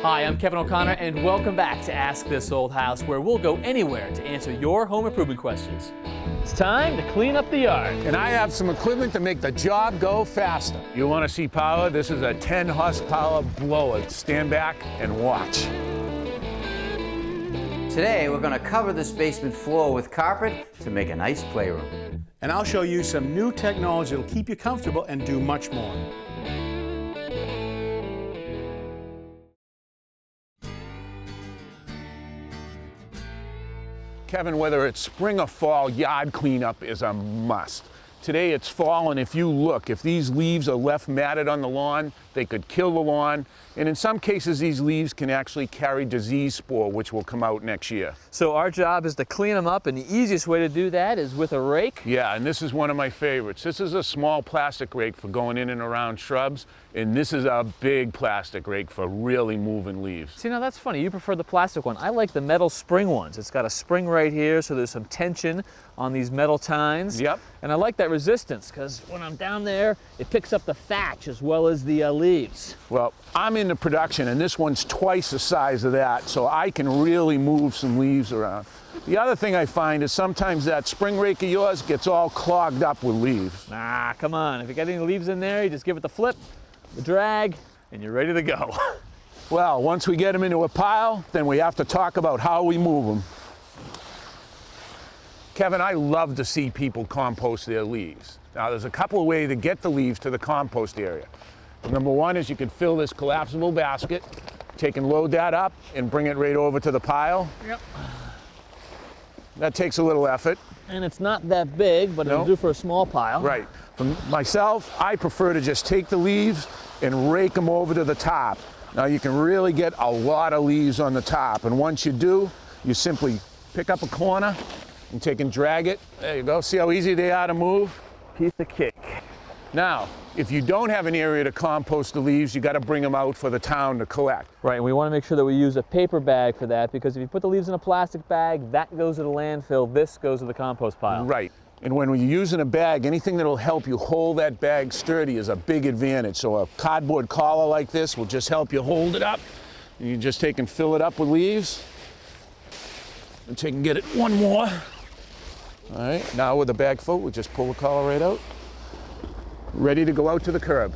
Hi, I'm Kevin O'Connor, and welcome back to Ask This Old House, where we'll go anywhere to answer your home improvement questions. It's time to clean up the yard. And I have some equipment to make the job go faster. You want to see power? This is a 10 horsepower blower. Stand back and watch. Today, we're going to cover this basement floor with carpet to make a nice playroom. And I'll show you some new technology that'll keep you comfortable and do much more. Kevin, whether it's spring or fall, yard cleanup is a must. Today it's fall, and if you look, if these leaves are left matted on the lawn, they could kill the lawn. And in some cases, these leaves can actually carry disease spore, which will come out next year. So our job is to clean them up, and the easiest way to do that is with a rake. Yeah, and this is one of my favorites. This is a small plastic rake for going in and around shrubs, and this is a big plastic rake for really moving leaves. See, now that's funny. You prefer the plastic one. I like the metal spring ones. It's got a spring right here, so there's some tension on these metal tines. Yep. And I like that resistance, because when I'm down there, it picks up the thatch as well as the leaves. Well, I'm into production, and this one's twice the size of that, so I can really move some leaves around. The other thing I find is sometimes that spring rake of yours gets all clogged up with leaves. Nah, come on. If you got any leaves in there, you just give it the flip, the drag, and you're ready to go. Well, once we get them into a pile, then we have to talk about how we move them. Kevin, I love to see people compost their leaves. Now, there's a couple of ways to get the leaves to the compost area. Number one is you can fill this collapsible basket, take and load that up and bring it right over to the pile. Yep. That takes a little effort. And it's not that big, but it'll do for a small pile. Right. For myself, I prefer to just take the leaves and rake them over to the top. Now you can really get a lot of leaves on the top, and once you do, you simply pick up a corner and take and drag it. There you go. See how easy they are to move? Piece of cake. Now, if you don't have an area to compost the leaves, you got to bring them out for the town to collect. Right, and we want to make sure that we use a paper bag for that, because if you put the leaves in a plastic bag, that goes to the landfill, this goes to the compost pile. Right. And when you're using a bag, anything that will help you hold that bag sturdy is a big advantage. So a cardboard collar like this will just help you hold it up. And you just take and fill it up with leaves. And take and get it one more. All right, now with the bag full, we just pull the collar right out. Ready to go out to the curb.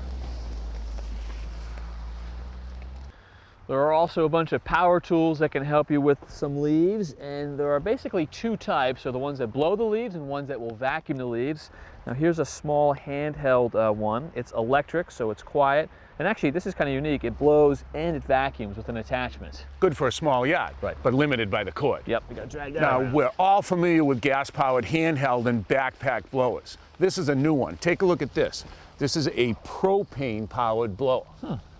There are also a bunch of power tools that can help you with some leaves, and there are basically two types. So the ones that blow the leaves and ones that will vacuum the leaves. Now here's a small handheld one. It's electric, so it's quiet. And actually, this is kind of unique. It blows and it vacuums with an attachment. Good for a small yard, Right. But limited by the cord. Yep, we gotta drag that Now, around. we're all familiar with gas-powered handheld and backpack blowers. This is a new one. Take a look at this. This is a propane-powered blower.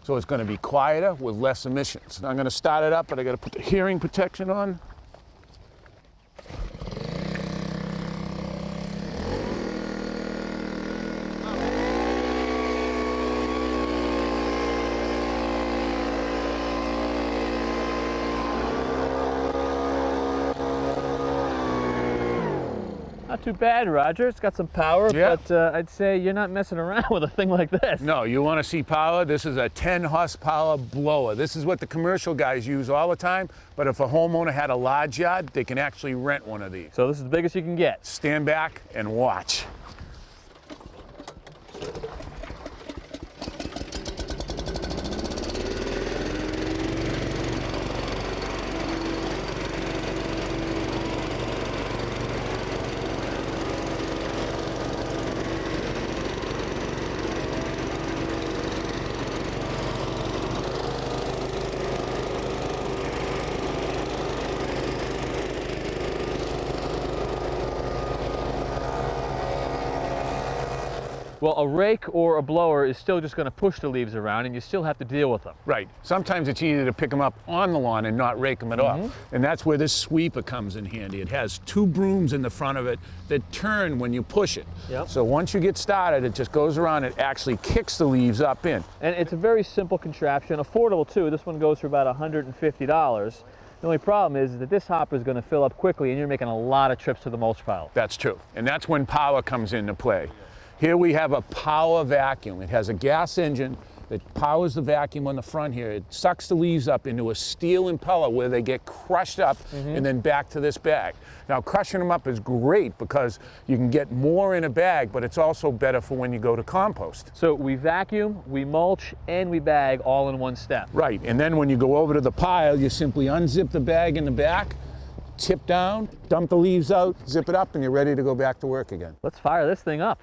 So it's going to be quieter with less emissions. Now I'm going to start it up, but I got to put the hearing protection on. Not too bad, Roger. It's got some power, Yeah. but I'd say you're not messing around with a thing like this. No, you want to see power? This is a 10 horsepower blower. This is what the commercial guys use all the time, but if a homeowner had a large yard, they can actually rent one of these. So this is the biggest you can get. Stand back and watch. Well, a rake or a blower is still just going to push the leaves around, and you still have to deal with them. Right. Sometimes it's easier to pick them up on the lawn and not rake them at all. And that's where this sweeper comes in handy. It has two brooms in the front of it that turn when you push it. Yep. So once you get started, it just goes around and actually kicks the leaves up in. And it's a very simple contraption, affordable too. This one goes for about $150. The only problem is that this hopper is going to fill up quickly, and you're making a lot of trips to the mulch pile. That's true. And that's when power comes into play. Here we have a power vacuum. It has a gas engine that powers the vacuum on the front here. It sucks the leaves up into a steel impeller where they get crushed up and then back to this bag. Now, crushing them up is great because you can get more in a bag, but it's also better for when you go to compost. So we vacuum, we mulch, and we bag all in one step. Right, and then when you go over to the pile, you simply unzip the bag in the back, tip down, dump the leaves out, zip it up, and you're ready to go back to work again. Let's fire this thing up.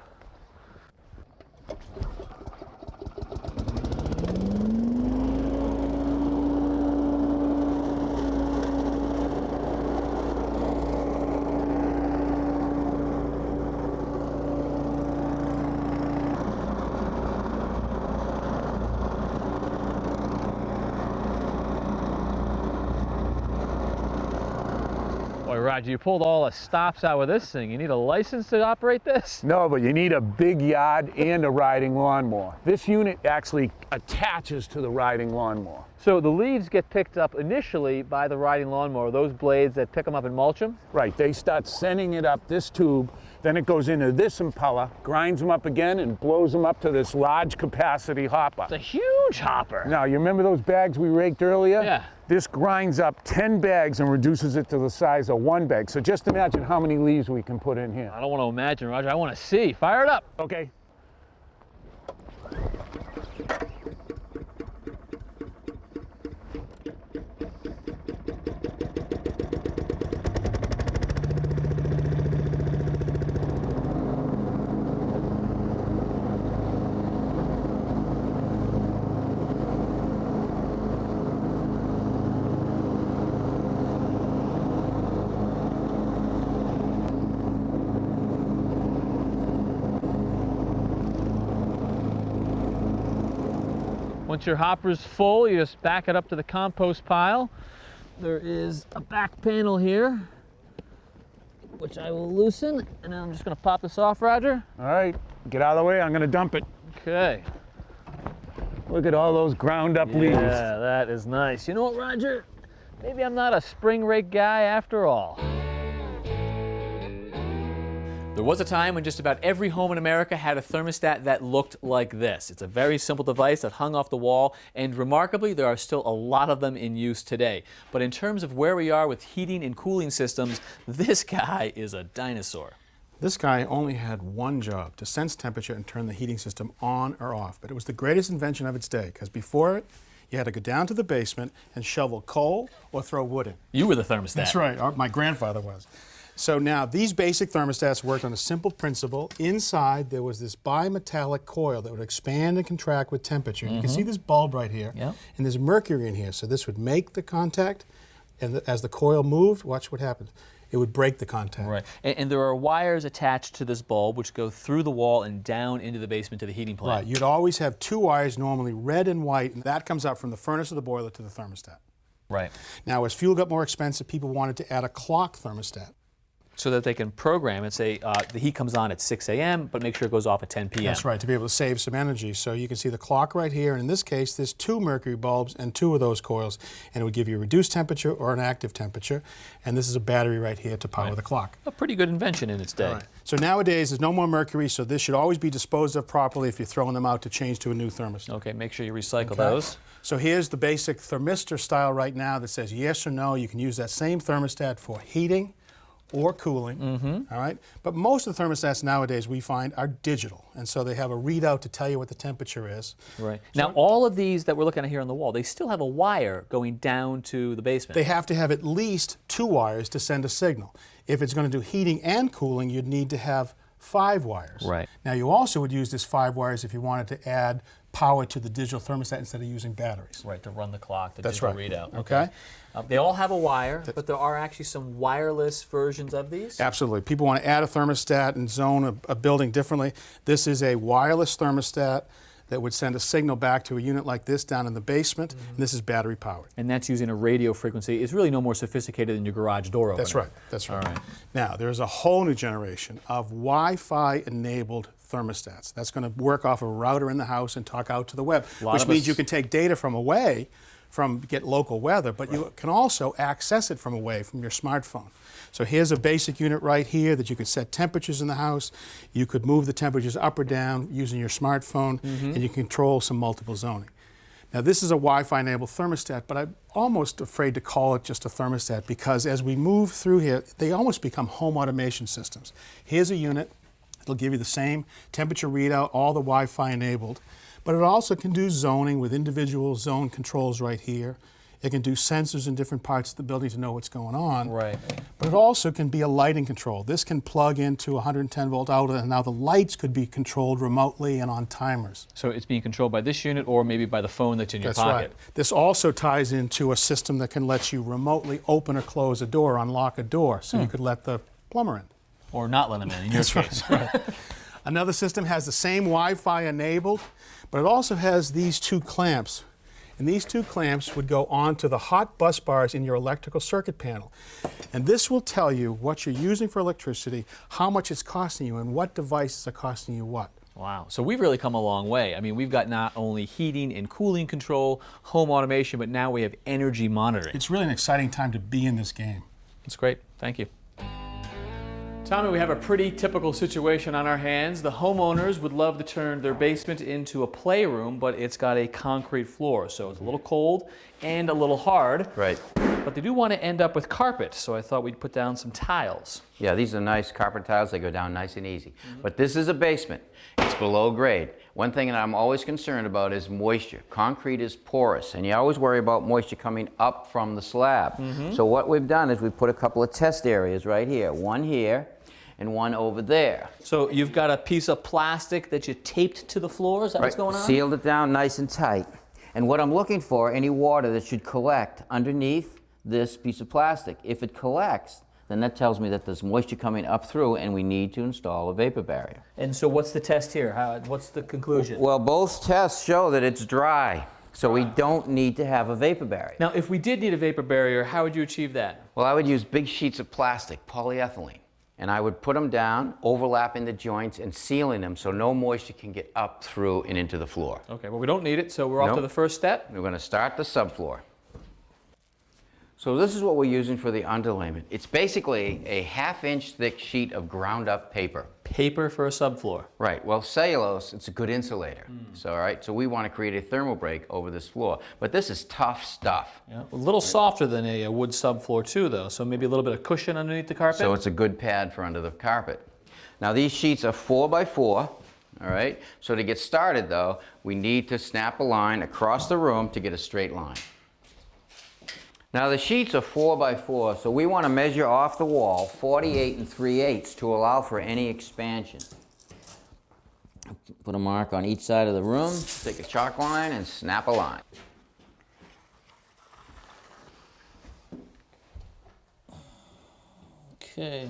Boy, Roger, you pulled all the stops out with this thing. You need a license to operate this? No, but you need a big yard and a riding lawnmower. This unit actually attaches to the riding lawnmower. So the leaves get picked up initially by the riding lawnmower, those blades that pick them up and mulch them? Right, they start sending it up this tube, then it goes into this impeller, grinds them up again, and blows them up to this large capacity hopper. It's a huge hopper. Now, you remember those bags we raked earlier? Yeah. This grinds up 10 bags and reduces it to the size of one bag. So just imagine how many leaves we can put in here. I don't want to imagine, Roger. I want to see. Fire it up. Okay. Once your hopper's full, you just back it up to the compost pile. There is a back panel here, which I will loosen, and then I'm just going to pop this off, Roger. All right, get out of the way. I'm going to dump it. Okay. Look at all those ground up leaves. Yeah, that is nice. You know what, Roger? Maybe I'm not a spring rake guy after all. There was a time when just about every home in America had a thermostat that looked like this. It's a very simple device that hung off the wall, and remarkably, there are still a lot of them in use today. But in terms of where we are with heating and cooling systems, this guy is a dinosaur. This guy only had one job, to sense temperature and turn the heating system on or off. But it was the greatest invention of its day, because before it, you had to go down to the basement and shovel coal or throw wood in. You were the thermostat. That's right. My grandfather was. So now these basic thermostats worked on a simple principle. Inside there was this bimetallic coil that would expand and contract with temperature. You can see this bulb right here, and there's mercury in here. So this would make the contact, and as the coil moved, watch what happens. It would break the contact. Right, and there are wires attached to this bulb which go through the wall and down into the basement to the heating plant. Right, you'd always have two wires, normally red and white, and that comes up from the furnace of the boiler to the thermostat. Right. Now, as fuel got more expensive, people wanted to add a clock thermostat. So that they can program and say the heat comes on at 6 a.m., but make sure it goes off at 10 p.m. That's right, to be able to save some energy. So you can see the clock right here, and in this case, there's two mercury bulbs and two of those coils, and it would give you a reduced temperature or an active temperature. And this is a battery right here to power the clock. A pretty good invention in its day. Right. So nowadays, there's no more mercury, so this should always be disposed of properly if you're throwing them out to change to a new thermostat. Okay, make sure you recycle those. So here's the basic thermistor style right now that says yes or no. You can use that same thermostat for heating or cooling, all right? But most of the thermostats nowadays we find are digital, and so they have a readout to tell you what the temperature is. Right. Now, all of these that we're looking at here on the wall, they still have a wire going down to the basement. They have to have at least two wires to send a signal. If it's going to do heating and cooling, you'd need to have 5 wires. Right. Now, you also would use this 5 wires if you wanted to add power to the digital thermostat instead of using batteries. Right, to run the clock, the That's digital right. readout. Okay. They all have a wire, but there are actually some wireless versions of these? Absolutely. People want to add a thermostat and zone a building differently. This is a wireless thermostat that would send a signal back to a unit like this down in the basement, and this is battery powered. And that's using a radio frequency. It's really no more sophisticated than your garage door opener. That's right. That's right. All right. Now, there's a whole new generation of Wi-Fi enabled thermostats. That's going to work off a router in the house and talk out to the web, which means you can take data from away get local weather, but you can also access it from away from your smartphone. So here's a basic unit right here that you could set temperatures in the house. You could move the temperatures up or down using your smartphone, and you control some multiple zoning. Now this is a Wi-Fi enabled thermostat, but I'm almost afraid to call it just a thermostat because as we move through here, they almost become home automation systems. Here's a unit. It'll give you the same temperature readout, all the Wi-Fi enabled, but it also can do zoning with individual zone controls right here. It can do sensors in different parts of the building to know what's going on. Right. But it also can be a lighting control. This can plug into a 110 volt outlet, and now the lights could be controlled remotely and on timers. So it's being controlled by this unit or maybe by the phone that's in your That's pocket. right. This also ties into a system that can let you remotely open or close a door, unlock a door, so you could let the plumber in. Or not let them in your case. Right. Another system has the same Wi-Fi enabled, but it also has these two clamps. And these two clamps would go onto the hot bus bars in your electrical circuit panel. And this will tell you what you're using for electricity, how much it's costing you, and what devices are costing you what. Wow, so we've really come a long way. I mean, we've got not only heating and cooling control, home automation, but now we have energy monitoring. It's really an exciting time to be in this game. That's great, thank you. Tommy, we have a pretty typical situation on our hands. The homeowners would love to turn their basement into a playroom, but it's got a concrete floor, so it's a little cold and a little hard. Right. But they do want to end up with carpet, so I thought we'd put down some tiles. Yeah, these are nice carpet tiles. They go down nice and easy. But this is a basement. It's below grade. One thing that I'm always concerned about is moisture. Concrete is porous, and you always worry about moisture coming up from the slab. So what we've done is we've put a couple of test areas right here. One here and one over there. So you've got a piece of plastic that you taped to the floor, is that what's going on? Sealed it down nice and tight. And what I'm looking for, any water that should collect underneath this piece of plastic. If it collects, then that tells me that there's moisture coming up through and we need to install a vapor barrier. And so what's the test here? What's the conclusion? Well, both tests show that it's dry, so we don't need to have a vapor barrier. Now, if we did need a vapor barrier, how would you achieve that? Well, I would use big sheets of plastic, polyethylene, and I would put them down, overlapping the joints and sealing them so no moisture can get up through and into the floor. Okay, well we don't need it, so we're off to the first step. We're going to start the subfloor. So this is what we're using for the underlayment. It's basically a half-inch thick sheet of ground-up paper. Paper for a subfloor. Right. Well, cellulose, it's a good insulator. So, all right, so we want to create a thermal break over this floor. But this is tough stuff. Yeah. A little softer than a wood subfloor too, though, so maybe a little bit of cushion underneath the carpet. So it's a good pad for under the carpet. Now these sheets are 4 by 4, all right? So to get started, though, we need to snap a line across the room to get a straight line. Now the sheets are 4 by 4, so we want to measure off the wall 48 3/8 to allow for any expansion. Put a mark on each side of the room, take a chalk line and snap a line. Okay.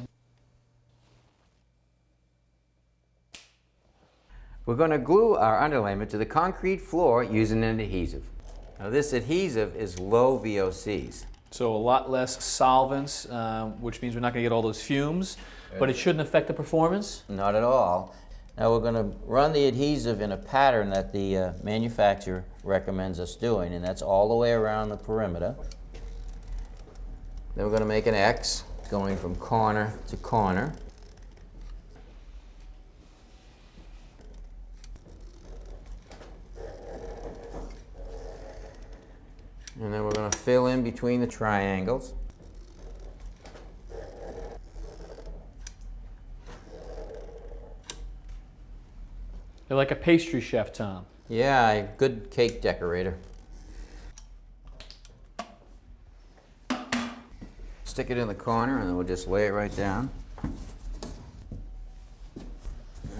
We're going to glue our underlayment to the concrete floor using an adhesive. Now this adhesive is low VOCs. So a lot less solvents, which means we're not going to get all those fumes, but it shouldn't affect the performance? Not at all. Now we're going to run the adhesive in a pattern that the manufacturer recommends us doing, and that's all the way around the perimeter. Then we're going to make an X going from corner to corner. And then we're going to fill in between the triangles. You're like a pastry chef, Tom. Yeah, a good cake decorator. Stick it in the corner and then we'll just lay it right down. All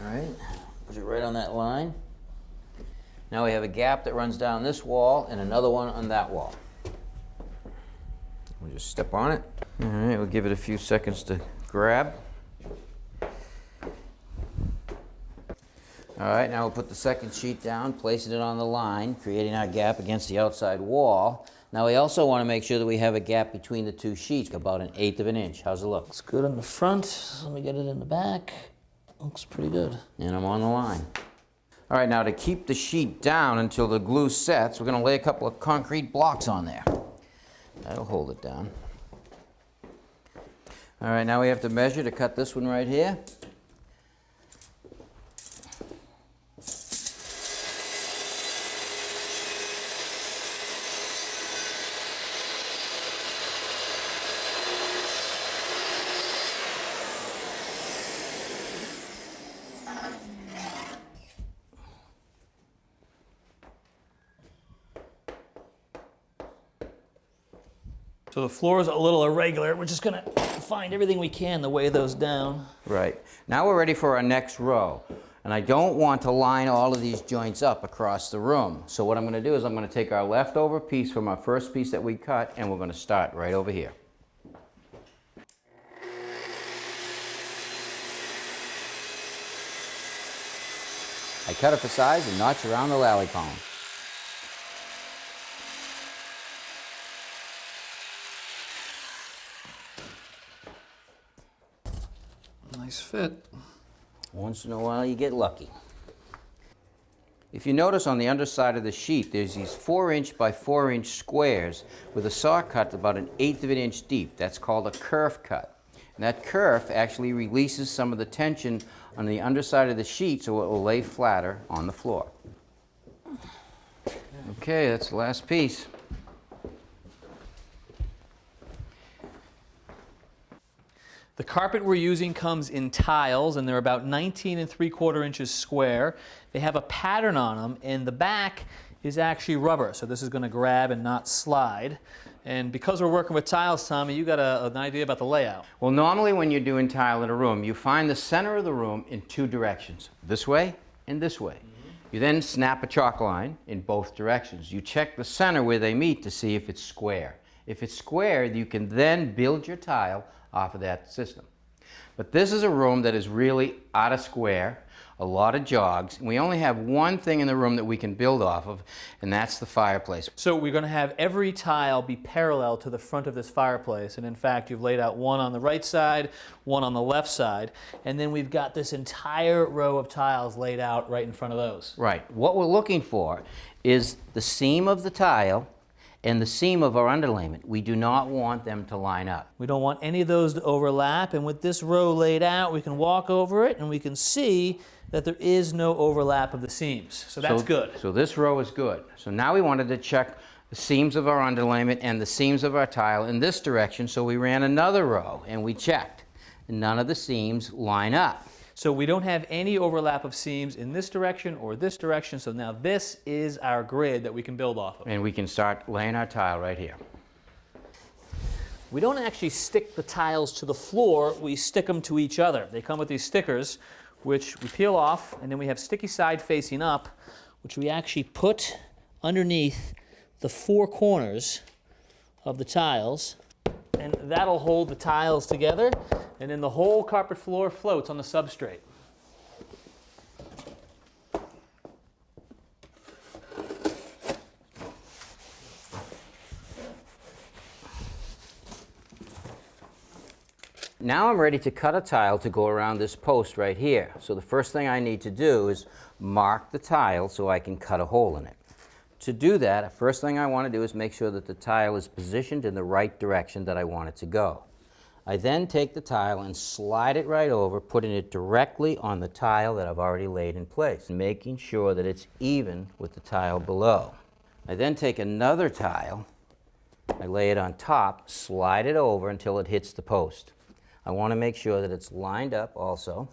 right, put it right on that line. Now we have a gap that runs down this wall and another one on that wall. We'll just step on it. All right, we'll give it a few seconds to grab. All right, now we'll put the second sheet down, placing it on the line, creating our gap against the outside wall. Now we also want to make sure that we have a gap between the two sheets, about 1/8 of an inch. How's it look? Looks good on the front. Let me get it in the back. Looks pretty good. And I'm on the line. All right, now to keep the sheet down until the glue sets, we're going to lay a couple of concrete blocks on there. That'll hold it down. All right, now we have to measure to cut this one right here. So the floor is a little irregular. We're just gonna find everything we can to weigh those down. Right. Now we're ready for our next row. And I don't want to line all of these joints up across the room. So what I'm going to do is I'm going to take our leftover piece from our first piece that we cut, and we're going to start right over here. I cut it for size and notch around the lally column. Nice fit. Once in a while you get lucky. If you notice on the underside of the sheet, there's these 4-inch by 4-inch squares with a saw cut about 1/8 of an inch deep. That's called a kerf cut. And that kerf actually releases some of the tension on the underside of the sheet so it will lay flatter on the floor. Okay, that's the last piece. The carpet we're using comes in tiles, and they're about 19 3/4 inches square. They have a pattern on them, and the back is actually rubber, so this is going to grab and not slide. And because we're working with tiles, Tommy, you got an idea about the layout. Well, normally when you're doing tile in a room, you find the center of the room in 2 directions, this way and this way. You then snap a chalk line in both directions. You check the center where they meet to see if it's square. If it's square, you can then build your tile off of that system. But this is a room that is really out of square, a lot of jogs, and we only have one thing in the room that we can build off of, and that's the fireplace. So we're going to have every tile be parallel to the front of this fireplace, and in fact you've laid out one on the right side, one on the left side, and then we've got this entire row of tiles laid out right in front of those. Right. What we're looking for is the seam of the tile and the seam of our underlayment. We do not want them to line up. We don't want any of those to overlap, and with this row laid out, we can walk over it and we can see that there is no overlap of the seams. So that's good. So this row is good. So now we wanted to check the seams of our underlayment and the seams of our tile in this direction, so we ran another row and we checked. And none of the seams line up. So we don't have any overlap of seams in this direction or this direction, so now this is our grid that we can build off of. And we can start laying our tile right here. We don't actually stick the tiles to the floor, we stick them to each other. They come with these stickers, which we peel off, and then we have sticky side facing up, which we actually put underneath the 4 corners of the tiles, and that'll hold the tiles together, and then the whole carpet floor floats on the substrate. Now I'm ready to cut a tile to go around this post right here. So the first thing I need to do is mark the tile so I can cut a hole in it. To do that, the first thing I want to do is make sure that the tile is positioned in the right direction that I want it to go. I then take the tile and slide it right over, putting it directly on the tile that I've already laid in place, making sure that it's even with the tile below. I then take another tile, I lay it on top, slide it over until it hits the post. I want to make sure that it's lined up also.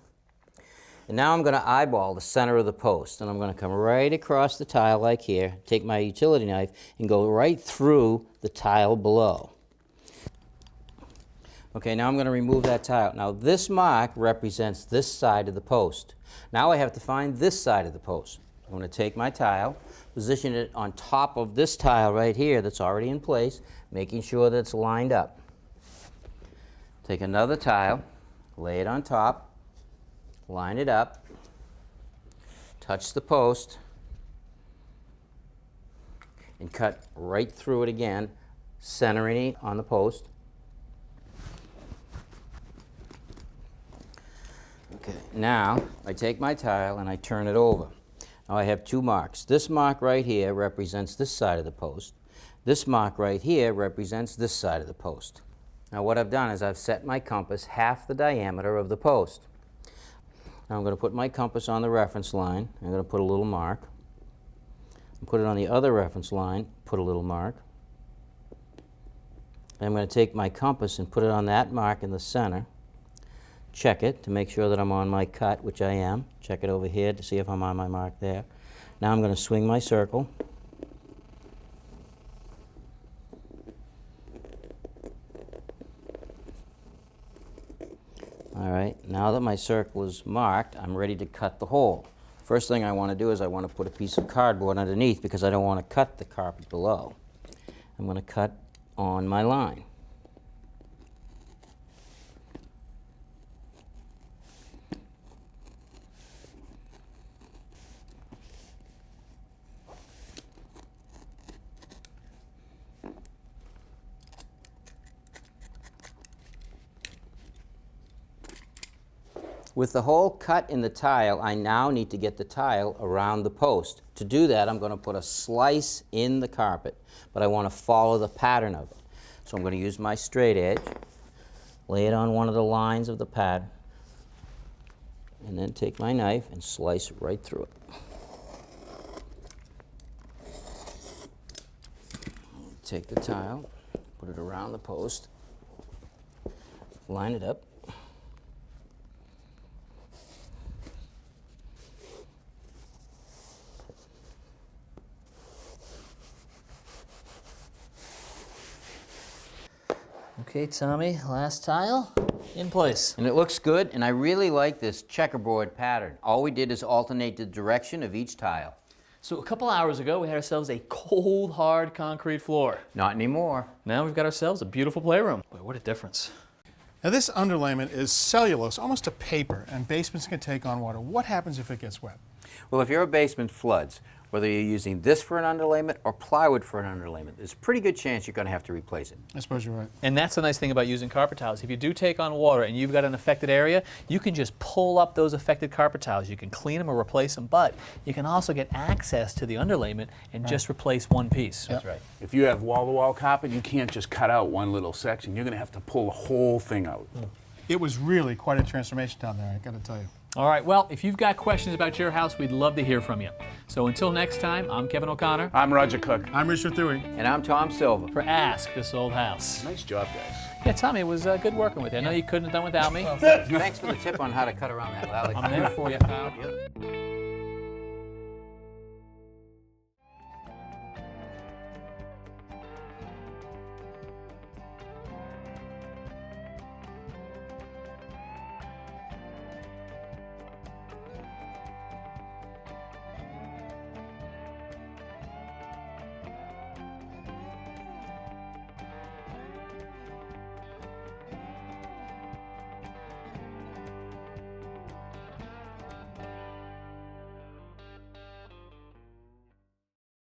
And now I'm going to eyeball the center of the post, and I'm going to come right across the tile like here, take my utility knife, and go right through the tile below. Okay, now I'm going to remove that tile. Now this mark represents this side of the post. Now I have to find this side of the post. I'm going to take my tile, position it on top of this tile right here that's already in place, making sure that it's lined up. Take another tile, lay it on top, line it up, touch the post, and cut right through it again, centering it on the post. Okay, now I take my tile and I turn it over. Now I have 2 marks. This mark right here represents this side of the post. This mark right here represents this side of the post. Now what I've done is I've set my compass half the diameter of the post. Now I'm going to put my compass on the reference line. I'm going to put a little mark. Put it on the other reference line, put a little mark. And I'm going to take my compass and put it on that mark in the center. Check it to make sure that I'm on my cut, which I am. Check it over here to see if I'm on my mark there. Now I'm going to swing my circle. All right, now that my circle is marked, I'm ready to cut the hole. First thing I want to do is I want to put a piece of cardboard underneath because I don't want to cut the carpet below. I'm going to cut on my line. With the hole cut in the tile, I now need to get the tile around the post. To do that, I'm going to put a slice in the carpet, but I want to follow the pattern of it. So I'm going to use my straight edge, lay it on one of the lines of the pattern, and then take my knife and slice right through it. Take the tile, put it around the post, line it up. Okay, Tommy, last tile in place. And it looks good, and I really like this checkerboard pattern. All we did is alternate the direction of each tile. So a couple hours ago, we had ourselves a cold, hard concrete floor. Not anymore. Now we've got ourselves a beautiful playroom. Boy, what a difference. Now this underlayment is cellulose, almost a paper, and basements can take on water. What happens if it gets wet? Well, if your basement floods, whether you're using this for an underlayment or plywood for an underlayment, there's a pretty good chance you're going to have to replace it. I suppose you're right. And that's the nice thing about using carpet tiles. If you do take on water and you've got an affected area, you can just pull up those affected carpet tiles. You can clean them or replace them, but you can also get access to the underlayment and just replace one piece. That's right. If you have wall-to-wall carpet, you can't just cut out one little section. You're going to have to pull the whole thing out. It was really quite a transformation down there, I got to tell you. All right, well, if you've got questions about your house, we'd love to hear from you. So until next time, I'm Kevin O'Connor. I'm Roger Cook. I'm Richard Trethewey. And I'm Tom Silva. For Ask This Old House. Nice job, guys. Yeah, Tommy, it was good working with you. I know you couldn't have done without me. Thanks for the tip on how to cut around that alley. I'm there for you, pal.